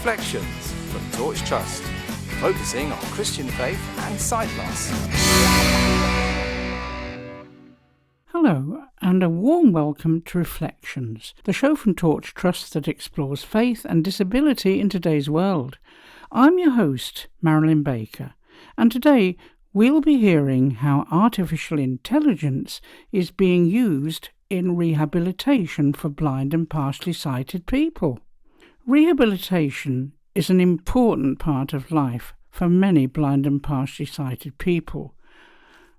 Reflections from Torch Trust, focusing on Christian faith and sight loss. Hello, and a warm welcome to Reflections, the show from Torch Trust that explores faith and disability in today's world. I'm your host, Marilyn Baker, and today we'll be hearing how artificial intelligence is being used in rehabilitation for blind and partially sighted people. Rehabilitation is an important part of life for many blind and partially sighted people.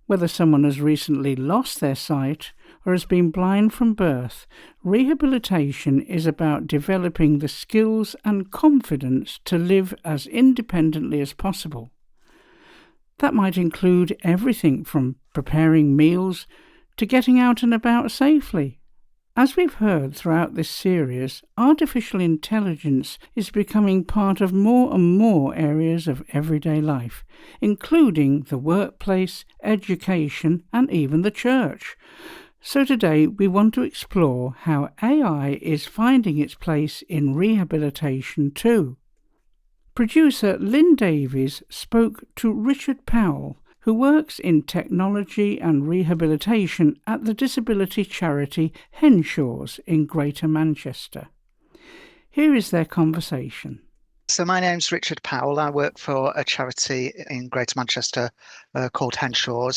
Whether someone has recently lost their sight or has been blind from birth, rehabilitation is about developing the skills and confidence to live as independently as possible. That might include everything from preparing meals to getting out and about safely. As we've heard throughout this series, artificial intelligence is becoming part of more and more areas of everyday life, including the workplace, education, and even the church. So today we want to explore how AI is finding its place in rehabilitation too. Producer Lynn Davies spoke to Richard Powell, who works in technology and rehabilitation at the disability charity Henshaw in Greater Manchester. Here is their conversation. So my name's Richard Powell. I work for a charity in Greater Manchester called Henshaw.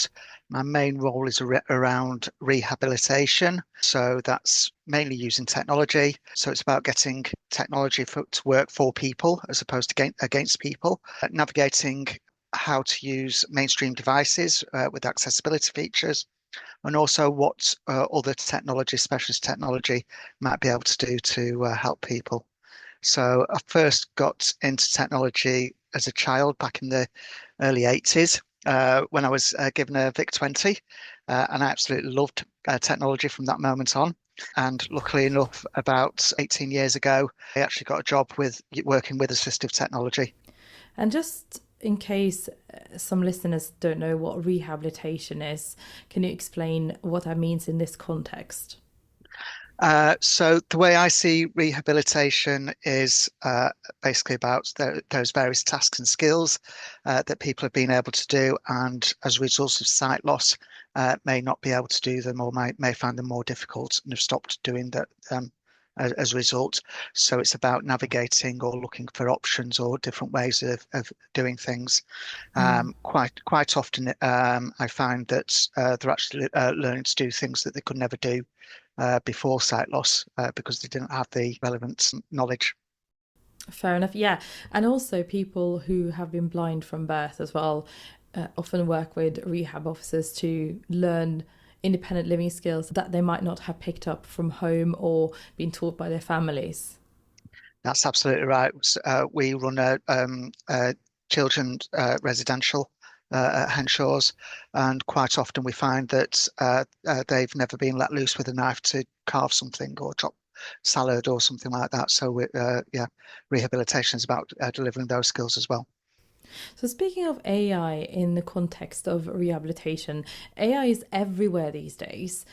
My main role is around rehabilitation. So that's mainly using technology. So it's about getting technology to work for people as opposed to against people, navigating how to use mainstream devices with accessibility features, and also what other technology, specialist technology, might be able to do to help people. So I first got into technology as a child back in the early 80s when I was given a VIC-20, and I absolutely loved technology from that moment on. And luckily enough, about 18 years ago, I actually got a job with working with assistive technology. And just in case some listeners don't know what rehabilitation is, can you explain what that means in this context? So the way I see rehabilitation is basically about those various tasks and skills that people have been able to do, and as a result of sight loss, may not be able to do them or may find them more difficult and have stopped doing that as a result. So it's about navigating or looking for options or different ways of doing things. Quite often, I find that they're actually learning to do things that they could never do before sight loss because they didn't have the relevant knowledge. Fair enough, yeah. And also people who have been blind from birth as well often work with rehab officers to learn independent living skills that they might not have picked up from home or been taught by their families. That's absolutely right. We run a children's residential at Henshaw's, and quite often we find that they've never been let loose with a knife to carve something or chop salad or something like that. So rehabilitation is about delivering those skills as well. So speaking of AI in the context of rehabilitation, AI is everywhere these days.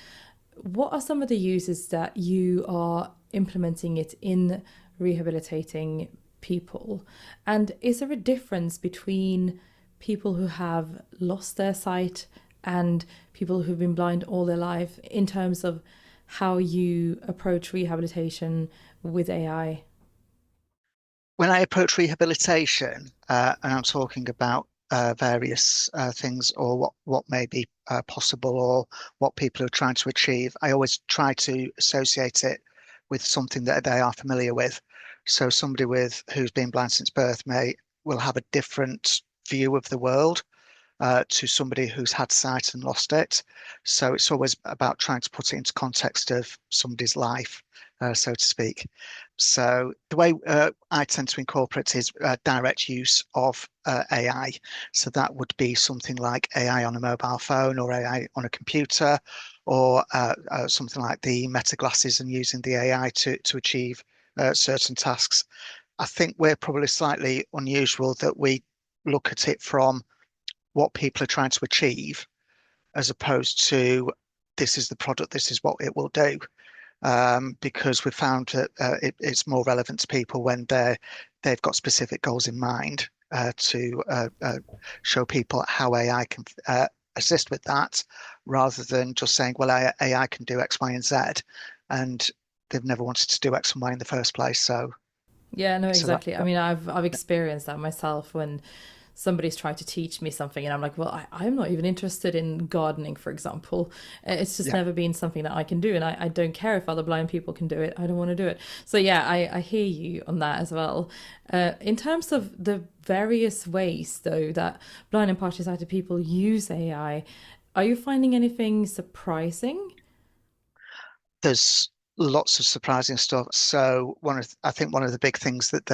What are some of the uses that you are implementing it in rehabilitating people? And is there a difference between people who have lost their sight and people who've been blind all their life in terms of how you approach rehabilitation with AI? When I approach rehabilitation, and I'm talking about various things or what may be possible or what people are trying to achieve, I always try to associate it with something that they are familiar with. So somebody who's been blind since birth will have a different view of the world to somebody who's had sight and lost it. So it's always about trying to put it into context of somebody's life, so to speak. So the way I tend to incorporate is direct use of AI. So that would be something like AI on a mobile phone or AI on a computer, or something like the Meta glasses and using the AI to achieve certain tasks. I think we're probably slightly unusual that we look at it from what people are trying to achieve, as opposed to this is the product, this is what it will do. Because we found that it's more relevant to people when they're they've got specific goals in mind to show people how AI can assist with that, rather than just saying, well, AI can do X, Y, and Z, and they've never wanted to do X and Y in the first place. So Yeah, no, so that, exactly. I mean, I've experienced that myself when somebody's tried to teach me something and I'm like, well, I'm not even interested in gardening, for example. It's just yeah. never been something that I can do, and I don't care if other blind people can do it. I don't want to do it. So yeah, I hear you on that as well. In terms of the various ways, though, that blind and partially sighted people use AI, are you finding anything surprising? There's lots of surprising stuff. So I think one of the big things that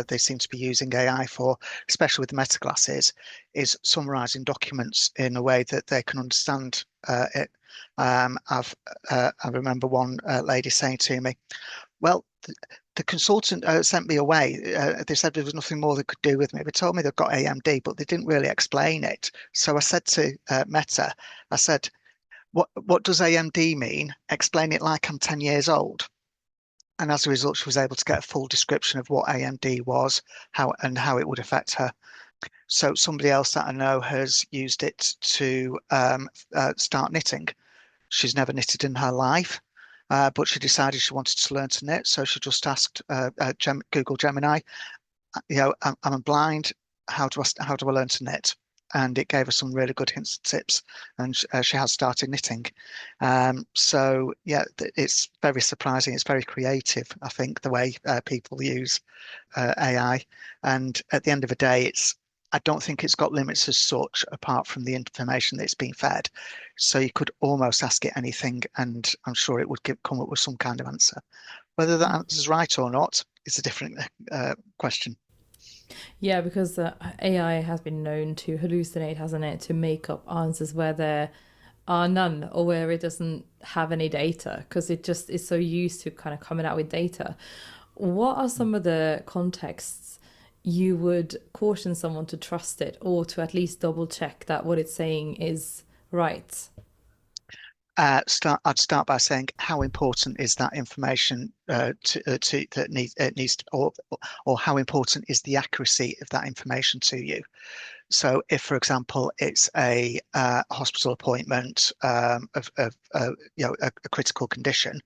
they seem to be using AI for, especially with the meta glasses, is summarizing documents in a way that they can understand it. I remember one lady saying to me, well, the consultant sent me away. They said there was nothing more they could do with me. They told me they've got AMD, but they didn't really explain it. So I said to Meta, I said, what does AMD mean? Explain it like I'm 10 years old. And as a result, she was able to get a full description of what AMD was, how it would affect her. So somebody else that I know has used it to start knitting. She's never knitted in her life, but she decided she wanted to learn to knit. So she just asked Google Gemini, I'm blind. How do I learn to knit? And it gave her some really good hints and tips, and she has started knitting. So yeah, it's very surprising. It's very creative, I think, the way people use AI. And at the end of the day, I don't think it's got limits as such, apart from the information that's being fed. So you could almost ask it anything, and I'm sure it would come up with some kind of answer. Whether that answer is right or not is a different question. Yeah, because AI has been known to hallucinate, hasn't it? To make up answers where there are none or where it doesn't have any data because it just is so used to kind of coming out with data. What are some of the contexts you would caution someone to trust it or to at least double check that what it's saying is right? I'd start by saying how important is that information it needs to, or how important is the accuracy of that information to you. So if, for example, it's a hospital appointment of a critical condition,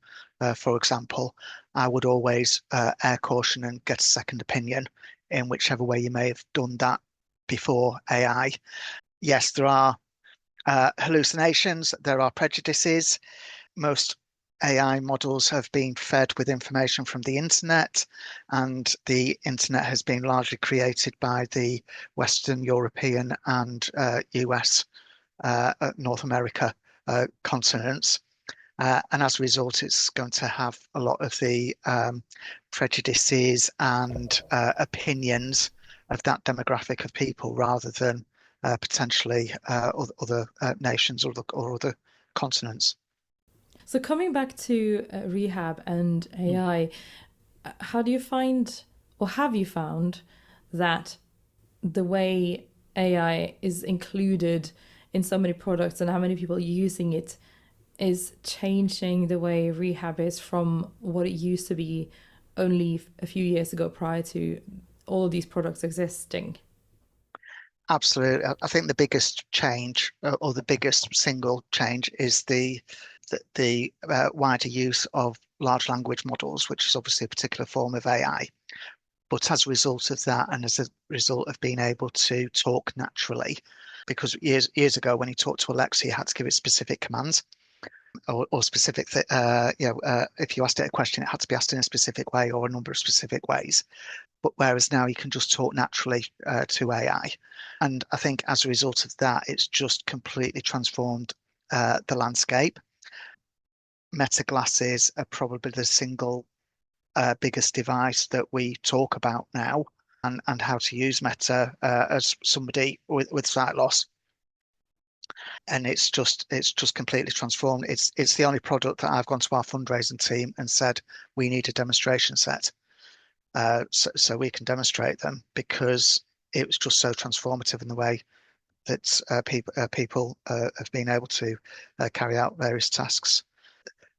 for example, I would always air caution and get a second opinion in whichever way you may have done that before AI. Yes, there are hallucinations, there are prejudices. Most AI models have been fed with information from the internet, and the internet has been largely created by the Western European and US, North America continents. And as a result, it's going to have a lot of the prejudices and opinions of that demographic of people, rather than potentially other nations or other continents. So coming back to rehab and AI, how do you find, or have you found that the way AI is included in so many products and how many people are using it is changing the way rehab is from what it used to be only a few years ago prior to all of these products existing? Absolutely. I think the biggest change, or the biggest single change, is the wider use of large language models, which is obviously a particular form of AI. But as a result of that, and as a result of being able to talk naturally, because years ago when you talked to Alexa, you had to give it specific commands, or specific, if you asked it a question, it had to be asked in a specific way or a number of specific ways. But whereas now you can just talk naturally to AI. And I think as a result of that, it's just completely transformed the landscape. Meta glasses are probably the single biggest device that we talk about now, and how to use Meta as somebody with sight loss. And it's just completely transformed. It's the only product that I've gone to our fundraising team and said we need a demonstration set. So we can demonstrate them, because it was just so transformative in the way that people have been able to carry out various tasks.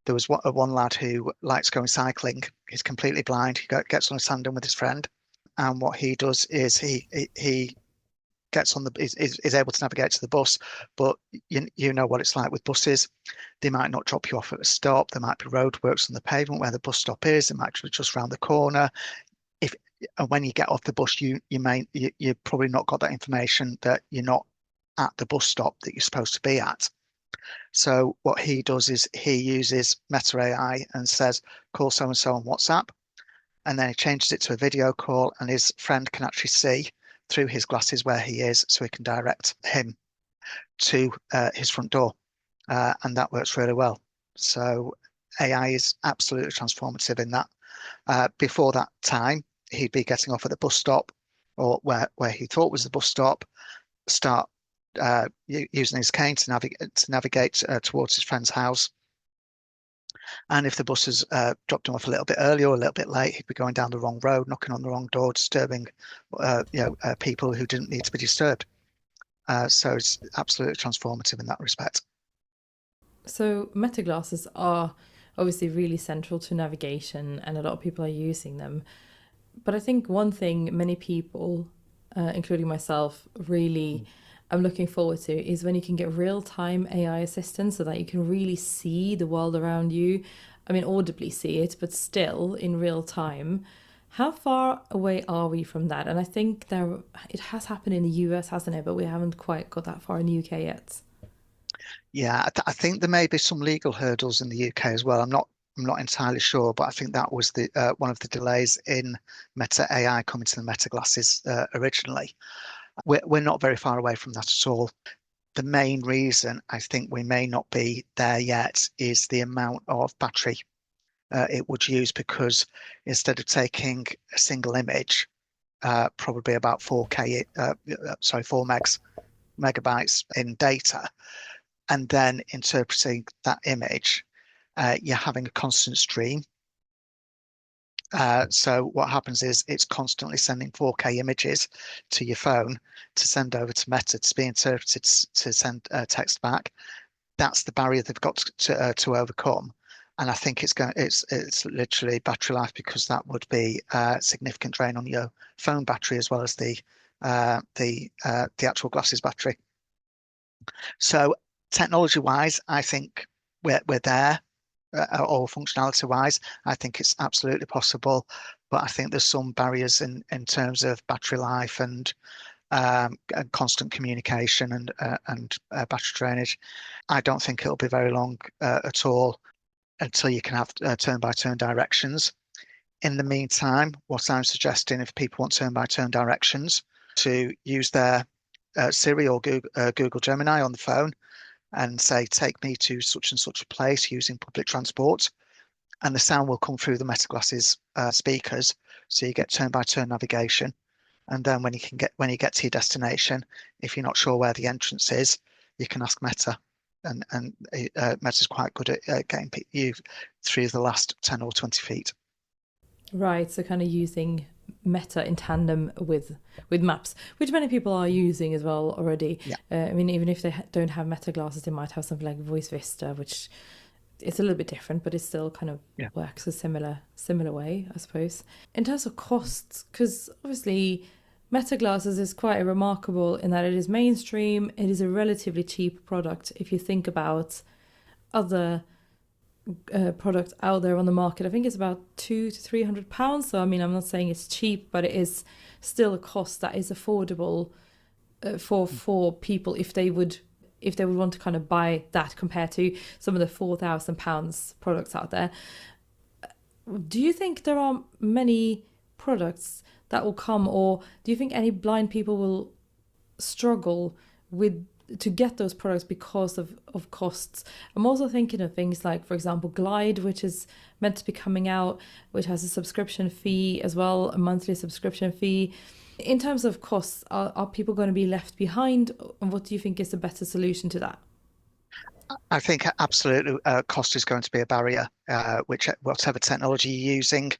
There was one lad who likes going cycling. He's completely blind. He gets on a tandem with his friend. and what he does is he gets on the is able to navigate to the bus, but you know what it's like with buses. They might not drop you off at a stop. There might be roadworks on the pavement where the bus stop is. It might be just round the corner. If and when you get off the bus, you've probably not got that information that you're not at the bus stop that you're supposed to be at. So what he does is he uses Meta AI and says, call so and so on WhatsApp, and then he changes it to a video call, and his friend can actually see through his glasses where he is, so he can direct him to his front door, and that works really well. So AI is absolutely transformative in that. Before that time, he'd be getting off at the bus stop or where he thought was the bus stop, start using his cane to navigate towards his friend's house. And if the bus has dropped him off a little bit early or a little bit late, he'd be going down the wrong road, knocking on the wrong door, disturbing people who didn't need to be disturbed. So it's absolutely transformative in that respect. So Meta glasses are obviously really central to navigation, and a lot of people are using them. But I think one thing many people, including myself, really I'm looking forward to is when you can get real-time AI assistance so that you can really see the world around you. I mean, audibly see it, but still in real time. How far away are we from that? And I think it has happened in the US, hasn't it? But we haven't quite got that far in the UK yet. Yeah, I think there may be some legal hurdles in the UK as well. I'm not entirely sure, but I think that was the one of the delays in Meta AI coming to the Meta glasses originally. We're not very far away from that at all. The main reason I think we may not be there yet is the amount of battery it would use, because instead of taking a single image, probably about 4 megabytes in data, and then interpreting that image, you're having a constant stream. So what happens is it's constantly sending 4K images to your phone to send over to Meta to be interpreted to send text back. That's the barrier they've got to overcome. And I think it's literally battery life, because that would be a significant drain on your phone battery as well as the actual glasses battery. So technology-wise, I think we're there. Or functionality-wise, I think it's absolutely possible, but I think there's some barriers in terms of battery life and constant communication and battery drainage. I don't think it'll be very long at all until you can have turn-by-turn directions. In the meantime, what I'm suggesting, if people want turn-by-turn directions, to use their Siri or Google Gemini on the phone and say, take me to such and such a place using public transport, and the sound will come through the Meta glasses speakers, so you get turn-by-turn navigation. And then when you get to your destination, if you're not sure where the entrance is, you can ask Meta, and Meta's quite good at getting you through the last 10 or 20 feet. Right, so kind of using Meta in tandem with maps, which many people are using as well already. Yeah. I mean, even if they don't have Meta glasses, they might have something like Voice Vista, which it's a little bit different, but it still kind of works a similar way, I suppose. In terms of costs, because obviously Meta glasses is quite remarkable in that it is mainstream. It is a relatively cheap product if you think about other product out there on the market. I think it's about £200 to £300. So I mean, I'm not saying it's cheap, but it is still a cost that is affordable for people if they would want to kind of buy that, compared to some of the £4,000 products out there. Do you think there are many products that will come, or do you think any blind people will struggle to get those products because of costs? I'm also thinking of things like, for example, Glide, which is meant to be coming out, which has a subscription fee as well, a monthly subscription fee. In terms of costs, are people going to be left behind? And what do you think is a better solution to that? I think absolutely cost is going to be a barrier, whatever technology you're using.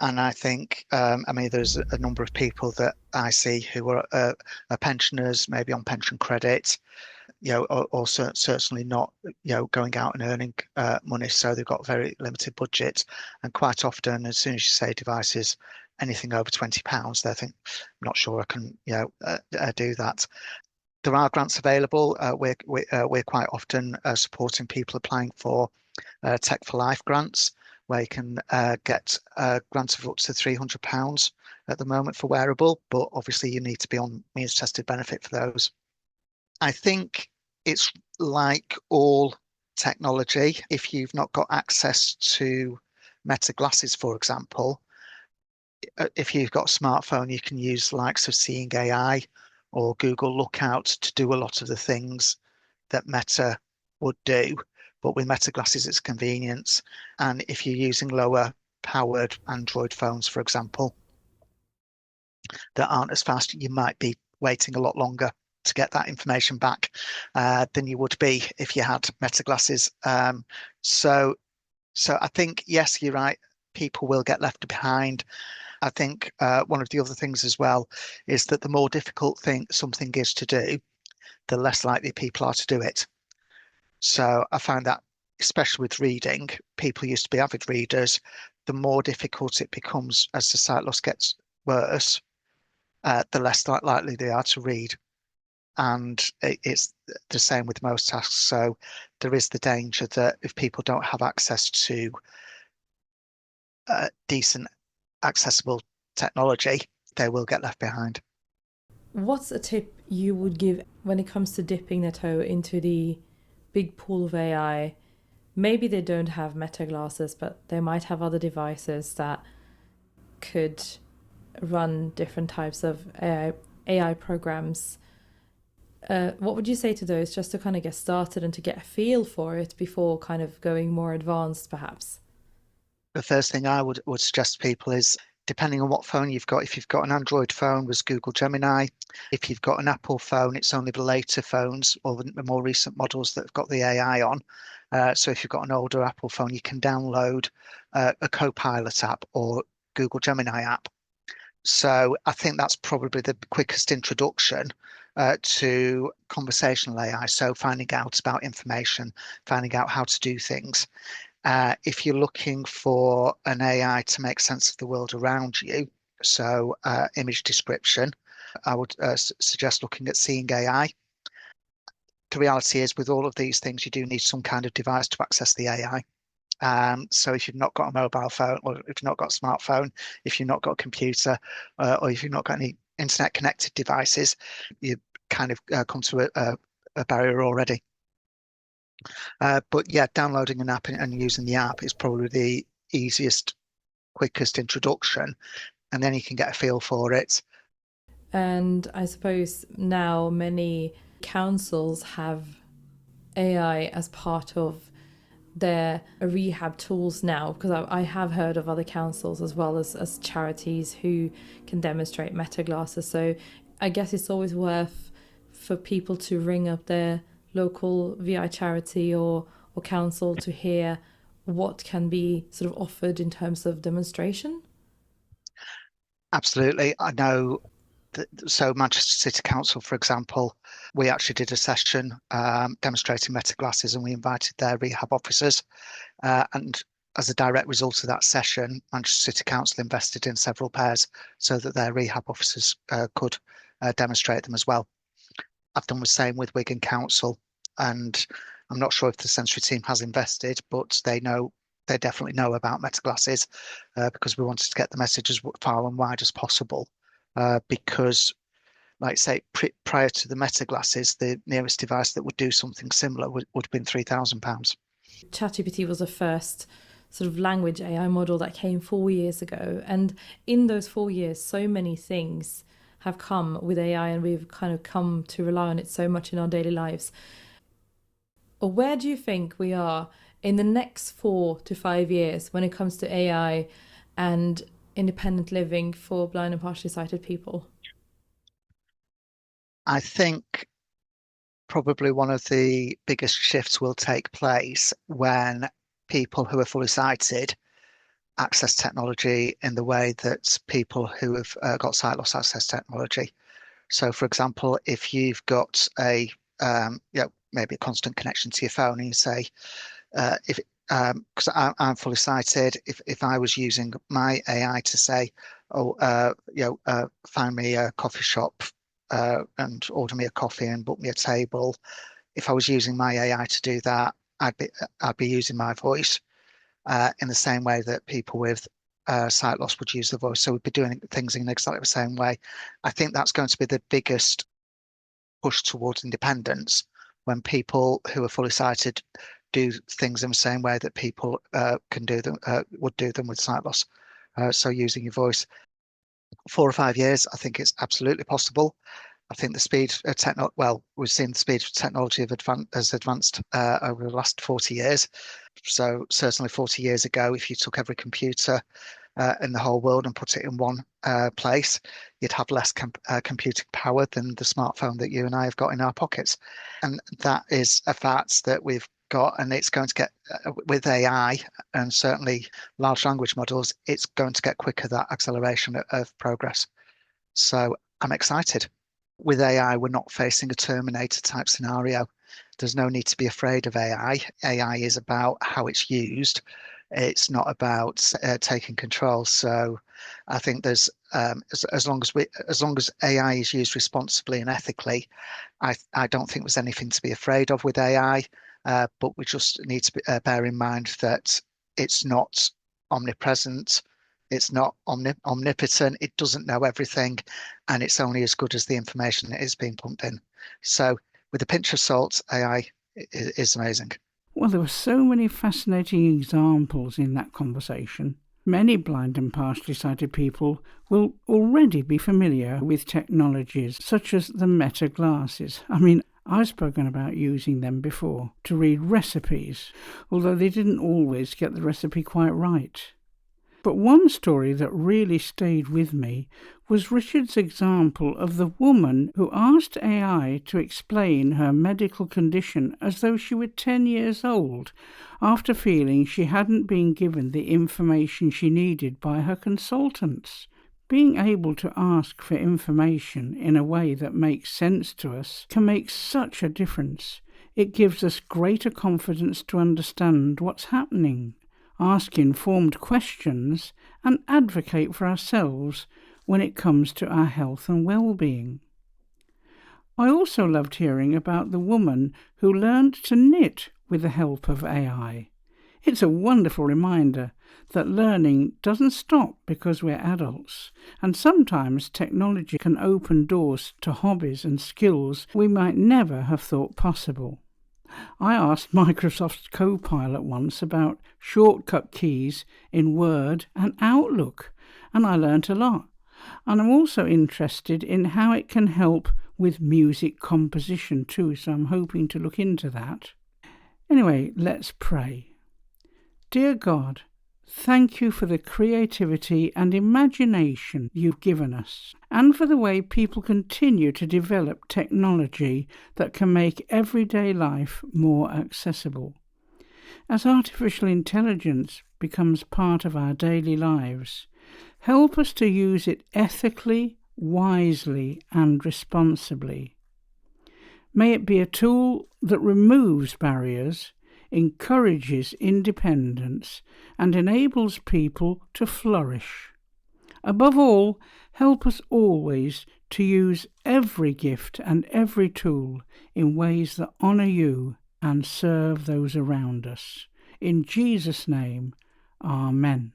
And I think, there's a number of people that I see who are pensioners, maybe on pension credit, or certainly not, going out and earning money. So they've got very limited budget. And quite often, as soon as you say devices, anything over £20, they think, I'm not sure I can, do that. There are grants available. We're quite often supporting people applying for Tech for Life grants, where you can get grants of up to £300 at the moment for wearable, but obviously you need to be on means tested benefit for those. I think it's like all technology. If you've not got access to Meta glasses, for example, if you've got a smartphone, you can use the likes of Seeing AI or Google Lookout to do a lot of the things that Meta would do. But with Meta glasses, it's convenience. And if you're using lower powered Android phones, for example, that aren't as fast, you might be waiting a lot longer to get that information back than you would be if you had Meta glasses. So I think, yes, you're right. People will get left behind. I think one of the other things as well is that the more difficult something is to do, the less likely people are to do it. So I find that, especially with reading, people used to be avid readers. The more difficult it becomes as the sight loss gets worse, the less likely they are to read. And it's the same with most tasks. So there is the danger that if people don't have access to decent, accessible technology, they will get left behind. What's a tip you would give when it comes to dipping their toe into the big pool of AI? Maybe they don't have Meta glasses, but they might have other devices that could run different types of AI programs. What would you say to those, just to kind of get started and to get a feel for it before kind of going more advanced, perhaps? The first thing I would suggest to people is, depending on what phone you've got, if you've got an Android phone, was Google Gemini. If you've got an Apple phone, it's only the later phones or the more recent models that have got the AI on. So if you've got an older Apple phone, you can download a Copilot app or Google Gemini app. So I think that's probably the quickest introduction to conversational AI. So finding out about information, finding out how to do things. If you're looking for an AI to make sense of the world around you, so image description, I would suggest looking at Seeing AI. The reality is, with all of these things, you do need some kind of device to access the AI. So if you've not got a mobile phone, or if you've not got a smartphone, if you've not got a computer, or if you've not got any internet connected devices, you kind of come to a barrier already. But yeah, downloading an app and using the app is probably the easiest, quickest introduction, and then you can get a feel for it. And I suppose now many councils have AI as part of their rehab tools now, because I have heard of other councils as well as charities who can demonstrate Meta glasses. So I guess it's always worth for people to ring up their local VI charity or council to hear what can be sort of offered in terms of demonstration. Absolutely. I know that, so Manchester City Council, for example, we actually did a session demonstrating Meta glasses, and we invited their rehab officers. And as a direct result of that session, Manchester City Council invested in several pairs so that their rehab officers could demonstrate them as well. I've done the same with Wigan Council, and I'm not sure if the sensory team has invested, but they definitely know about Meta glasses because we wanted to get the message as far and wide as possible. Because, like say, prior to the Meta glasses, the nearest device that would do something similar would have been £3,000. ChatGPT was the first sort of language AI model that came 4 years ago. And in those 4 years, so many things have come with AI, and we've kind of come to rely on it so much in our daily lives. Where do you think we are in the next 4 to 5 years when it comes to AI and independent living for blind and partially sighted people? I think probably one of the biggest shifts will take place when people who are fully sighted access technology in the way that people who have got sight loss access technology. So, for example, if you've got maybe a constant connection to your phone, and you say, because I'm fully sighted, if I was using my AI to say, find me a coffee shop and order me a coffee and book me a table, if I was using my AI to do that, I'd be using my voice in the same way that people with sight loss would use the voice. So we'd be doing things in exactly the same way. I think that's going to be the biggest push towards independence, when people who are fully sighted do things in the same way that people can do them would do them with sight loss. So using your voice. 4 or 5 years, I think it's absolutely possible. I think the speed of we've seen the speed of technology has advanced over the last 40 years. So certainly 40 years ago, if you took every computer in the whole world and put it in one place, you'd have less computing power than the smartphone that you and I have got in our pockets. And that is a fact that we've got, and it's going to get, with AI and certainly large language models, it's going to get quicker, that acceleration of progress. So I'm excited. With AI, we're not facing a Terminator type scenario. There's no need to be afraid of AI. AI is about how it's used. It's not about taking control. So I think there's as long as AI is used responsibly and ethically, I don't think there's anything to be afraid of with AI. But we just need to bear in mind that it's not omnipresent. It's not omnipotent. It doesn't know everything, and it's only as good as the information that is being pumped in. So with a pinch of salt, AI is amazing. Well, there were so many fascinating examples in that conversation. Many blind and partially sighted people will already be familiar with technologies such as the Meta glasses. I mean, I've spoken about using them before to read recipes, although they didn't always get the recipe quite right. But one story that really stayed with me was Richard's example of the woman who asked AI to explain her medical condition as though she were 10 years old, after feeling she hadn't been given the information she needed by her consultants. Being able to ask for information in a way that makes sense to us can make such a difference. It gives us greater confidence to understand what's happening, ask informed questions, and advocate for ourselves when it comes to our health and well-being. I also loved hearing about the woman who learned to knit with the help of AI. It's a wonderful reminder that learning doesn't stop because we're adults, and sometimes technology can open doors to hobbies and skills we might never have thought possible. I asked Microsoft's Copilot once about shortcut keys in Word and Outlook, and I learnt a lot. And I'm also interested in how it can help with music composition too, so I'm hoping to look into that. Anyway, let's pray. Dear God, thank you for the creativity and imagination you've given us, and for the way people continue to develop technology that can make everyday life more accessible. As artificial intelligence becomes part of our daily lives, help us to use it ethically, wisely, and responsibly. May it be a tool that removes barriers, encourages independence, and enables people to flourish. Above all, help us always to use every gift and every tool in ways that honour you and serve those around us. In Jesus' name, Amen.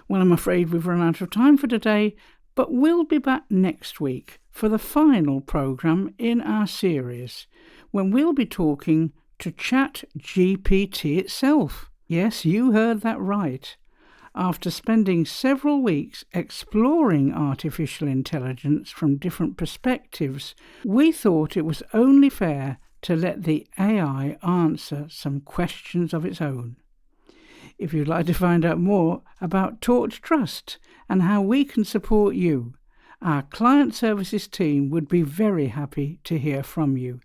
Well, I'm afraid we've run out of time for today, but we'll be back next week for the final programme in our series, when we'll be talking to ChatGPT itself. Yes, you heard that right. After spending several weeks exploring artificial intelligence from different perspectives, we thought it was only fair to let the AI answer some questions of its own. If you'd like to find out more about Torch Trust and how we can support you, our client services team would be very happy to hear from you.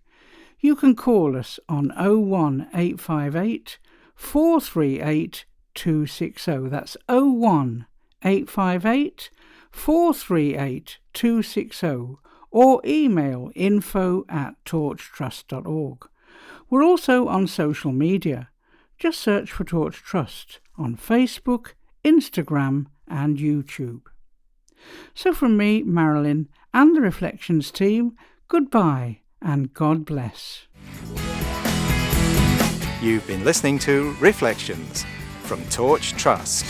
You can call us on 01858 438 260. That's 01858 438 260, or email info@torchtrust.org. We're also on social media. Just search for Torch Trust on Facebook, Instagram and YouTube. So from me, Marilyn, and the Reflections team, goodbye and God bless. You've been listening to Reflections from Torch Trust.